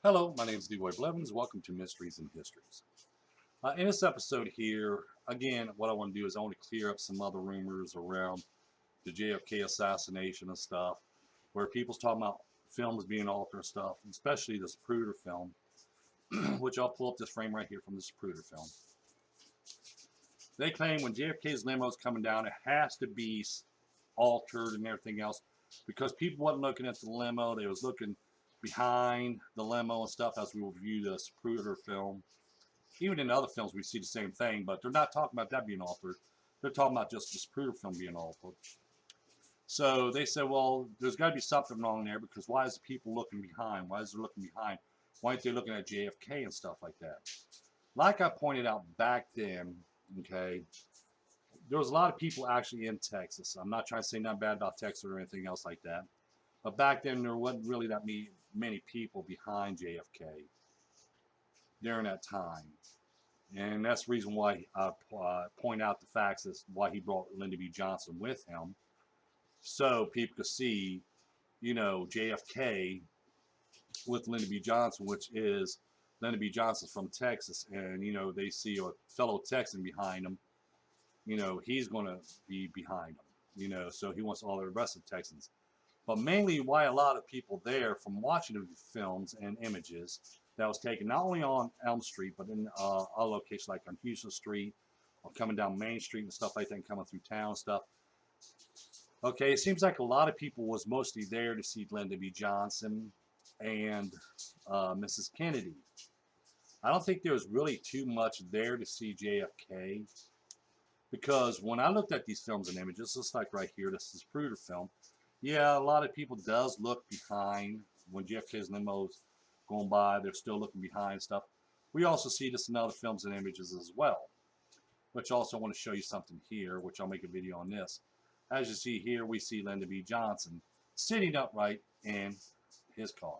Hello, my name is Leroy Blevins. Welcome to Mysteries and Histories. In this episode here, again, what I want to do is I want to clear up some other rumors around the JFK assassination and stuff, where people's talking about films being altered and stuff, especially the Zapruder film, which I'll pull up this frame right here from the Zapruder film. They claim when JFK's limo is coming down, it has to be altered and everything else because people wasn't looking at the limo; they was looking behind the limo and stuff as we review the Zapruder film. Even in other films, we see the same thing, but they're not talking about that being altered. They're talking about just the Zapruder film being altered. So they said, well, there's got to be something wrong there because why is the people looking behind? Why is they looking behind? Why aren't they looking at JFK and stuff like that? Like I pointed out back then, okay, there was a lot of people actually in Texas. I'm not trying to say nothing bad about Texas or anything else like that. But back then, there wasn't really that many people behind JFK during that time. And that's the reason why I point out the facts as why he brought Lyndon B. Johnson with him. So people could see, JFK with Lyndon B. Johnson, which is Lyndon B. Johnson from Texas. And, they see a fellow Texan behind him. He's going to be behind him, so he wants all the rest of the Texans. But mainly why a lot of people there from watching the films and images that was taken not only on Elm Street, but in other locations like on Houston Street or coming down Main Street and stuff like that and coming through town and stuff. Okay, it seems like a lot of people was mostly there to see Lyndon B. Johnson and Mrs. Kennedy. I don't think there was really too much there to see JFK because when I looked at these films and images, just like right here, this is Zapruder film. Yeah, a lot of people does look behind when JFK's limo's going by. They're still looking behind stuff. We also see this in other films and images as well, which I also want to show you something here, which I'll make a video on this. As you see here, we see Lyndon B. Johnson sitting upright in his car.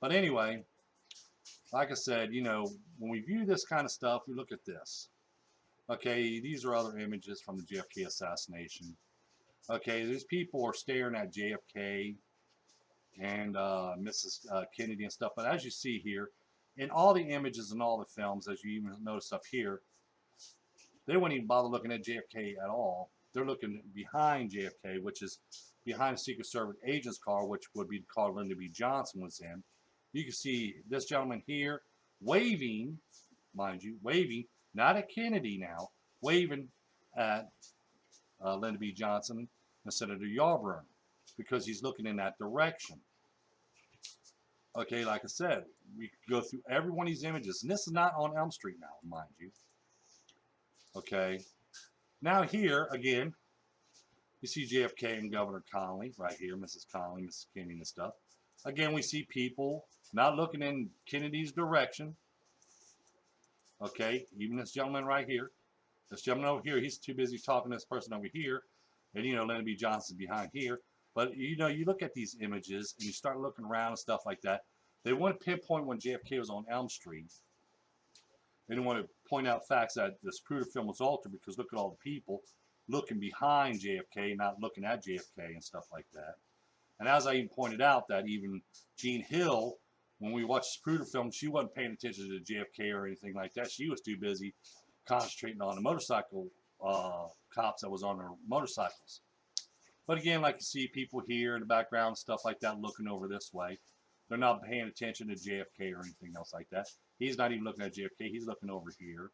But anyway, like I said, when we view this kind of stuff, we look at this. Okay, these are other images from the JFK assassination. Okay, these people are staring at JFK and Mrs. Kennedy and stuff. But as you see here, in all the images and all the films, as you even notice up here, they wouldn't even bother looking at JFK at all. They're looking behind JFK, which is behind the Secret Service agent's car, which would be the car Lyndon B. Johnson was in. You can see this gentleman here waving, mind you, waving, not at Kennedy now, waving at Lyndon B. Johnson and Senator Yarborough because he's looking in that direction. Okay, like I said, we go through every one of these images, and this is not on Elm Street now, mind you. Okay, now here again, you see JFK and Governor Connolly right here, Mrs. Connolly, Mrs. Kennedy and stuff. Again, we see people not looking in Kennedy's direction. Okay, even this gentleman right here. This gentleman over here, he's too busy talking to this person over here. And, Lyndon B. Johnson behind here. But, you look at these images and you start looking around and stuff like that. They want to pinpoint when JFK was on Elm Street. They didn't want to point out facts that the Zapruder film was altered because look at all the people looking behind JFK, not looking at JFK and stuff like that. And as I even pointed out that even Jean Hill, when we watched the Zapruder film, she wasn't paying attention to JFK or anything like that. She was too busy concentrating on the motorcycle cops that was on their motorcycles. But again, like you see people here in the background, stuff like that, looking over this way. They're not paying attention to JFK or anything else like that. He's not even looking at JFK. He's looking over here.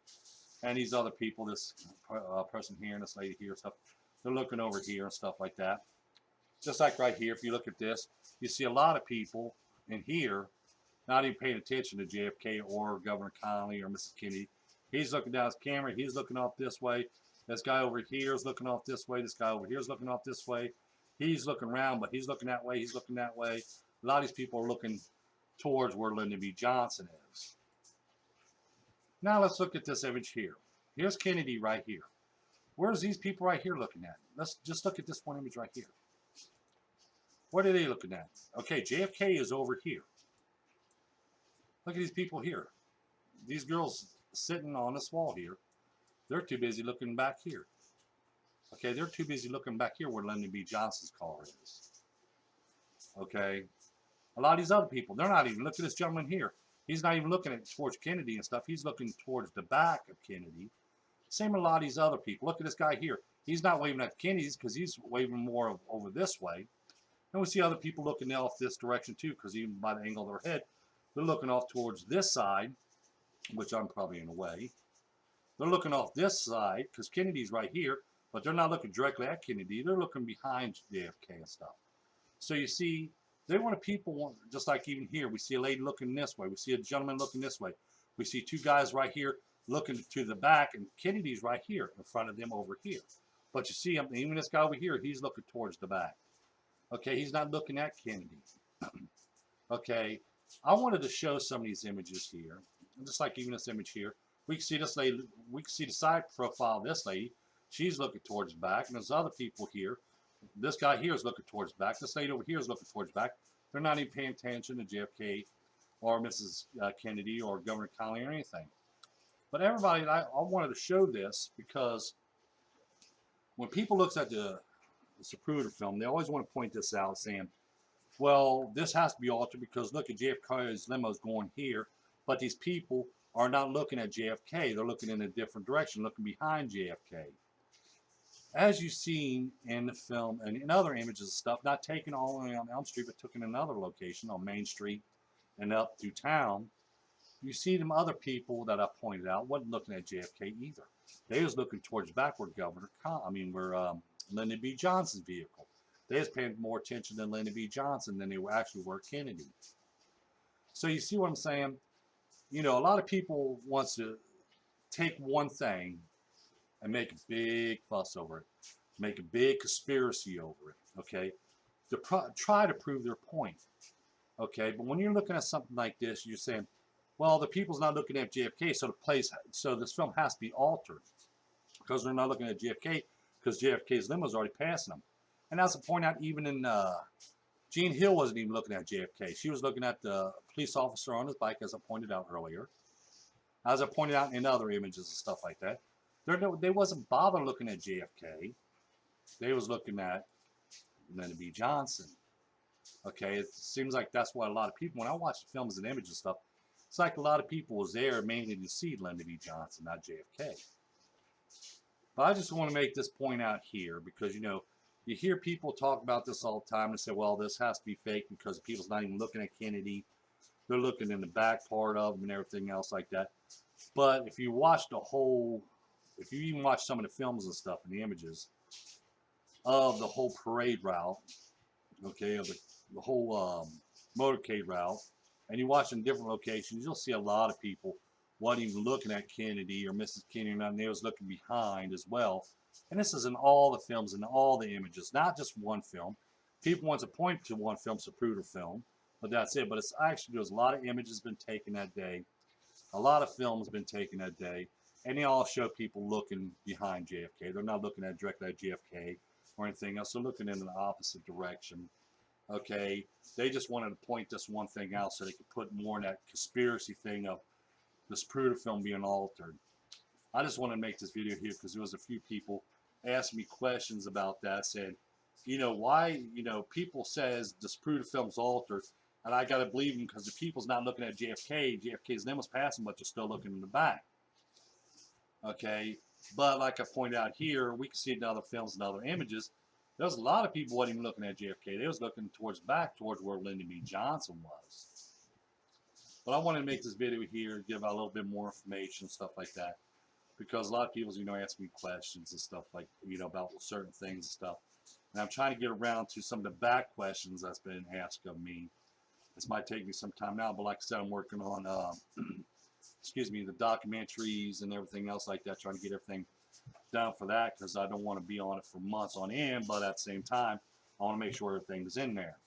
And these other people, this person here and this lady here, stuff, they're looking over here and stuff like that. Just like right here, if you look at this, you see a lot of people in here not even paying attention to JFK or Governor Connolly or Mrs. Kennedy. He's looking down his camera. He's looking off this way. This guy over here is looking off this way. This guy over here is looking off this way. He's looking around, but he's looking that way. He's looking that way. A lot of these people are looking towards where Lyndon B. Johnson is. Now let's look at this image here. Here's Kennedy right here. Where's these people right here looking at? Let's just look at this one image right here. What are they looking at? Okay, JFK is over here. Look at these people here. These girls sitting on this wall here. They're too busy looking back here. Okay, they're too busy looking back here where Lyndon B. Johnson's car is. Okay, A lot of these other people, they're not even, look at this gentleman here. He's not even looking at towards Kennedy and stuff. He's looking towards the back of Kennedy. Same with a lot of these other people. Look at this guy here. He's not waving at Kennedy's because he's waving more over this way. And we see other people looking off this direction too, because even by the angle of their head, they're looking off towards this side, which I'm probably in the way. They're looking off this side because Kennedy's right here, but they're not looking directly at Kennedy. They're looking behind JFK and stuff. So you see, they want people, just like even here, we see a lady looking this way. We see a gentleman looking this way. We see two guys right here looking to the back, and Kennedy's right here in front of them over here. But you see, even this guy over here, he's looking towards the back. Okay, he's not looking at Kennedy. Okay, I wanted to show some of these images here. Just like even this image here. We can see this lady, we can see the side profile of this lady. She's looking towards the back, and there's other people here. This guy here is looking towards the back. This lady over here is looking towards the back. They're not even paying attention to JFK or Mrs. Kennedy or Governor Connally or anything. But everybody, I wanted to show this because when people look at the Zapruder film, they always want to point this out, saying, well, this has to be altered because look at JFK's limo's going here, but these people are not looking at JFK. They're looking in a different direction, looking behind JFK. As you've seen in the film and in other images and stuff, not taken all the way on Elm Street, but took in another location on Main Street and up through town, you see them other people that I pointed out wasn't looking at JFK either. They was looking towards backward where Lyndon B. Johnson's vehicle. They was paying more attention to Lyndon B. Johnson than they were actually were Kennedy. So you see what I'm saying? You know, a lot of people wants to take one thing and make a big fuss over it, make a big conspiracy over it, okay, to try to prove their point, okay. But when you're looking at something like this, you're saying, well, the people's not looking at JFK, so this film has to be altered because they're not looking at JFK because JFK's limo's already passing them. And as I point out, even in Jean Hill wasn't even looking at JFK. She was looking at the police officer on his bike, as I pointed out earlier. As I pointed out in other images and stuff like that. They wasn't bothered looking at JFK. They was looking at Lyndon B. Johnson. Okay, it seems like that's why a lot of people, when I watch the films and images and stuff, it's like a lot of people was there mainly to see Lyndon B. Johnson, not JFK. But I just want to make this point out here because, you know, you hear people talk about this all the time and say, well, this has to be fake because people's not even looking at Kennedy. They're looking in the back part of them and everything else like that. But if you watch if you even watch some of the films and stuff and the images of the whole parade route, okay, of the whole motorcade route, and you watch in different locations, you'll see a lot of people wasn't even looking at Kennedy or Mrs. Kennedy, and they was looking behind as well. And this is in all the films and all the images, not just one film. People want to point to one film, Zapruder film, but that's it. But it's actually, there's a lot of images been taken that day. A lot of films been taken that day. And they all show people looking behind JFK. They're not looking at directly at JFK or anything else. They're looking in the opposite direction. Okay, they just wanted to point this one thing out so they could put more in that conspiracy thing of the Zapruder film being altered. I just want to make this video here because there was a few people asking me questions about that, saying, you know, why, you know, people says the Zapruder film's altered, and I got to believe them because the people's not looking at JFK. JFK's name was passing, but they're still looking in the back. Okay, but like I pointed out here, we can see it in other films and other images. There's a lot of people wasn't even looking at JFK. They was looking towards back, towards where Lyndon B. Johnson was. But I wanted to make this video here, give out a little bit more information, stuff like that, because a lot of people, you know, ask me questions and stuff like, you know, about certain things and stuff. And I'm trying to get around to some of the back questions that's been asked of me. This might take me some time now, but like I said, I'm working on, excuse me, the documentaries and everything else like that, trying to get everything done for that because I don't want to be on it for months on end, but at the same time, I want to make sure everything is in there.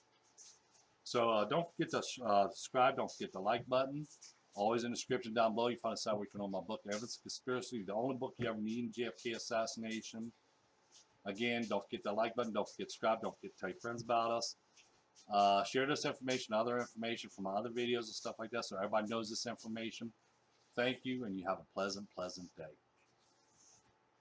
So don't forget to subscribe, don't forget the like button. Always in the description down below, you find a site where you can own my book, Evidence of Conspiracy, the only book you ever need in JFK assassination. Again, don't forget the like button, don't forget to subscribe, don't forget to tell your friends about us. Share this information, other information from my other videos and stuff like that so everybody knows this information. Thank you, and you have a pleasant, pleasant day.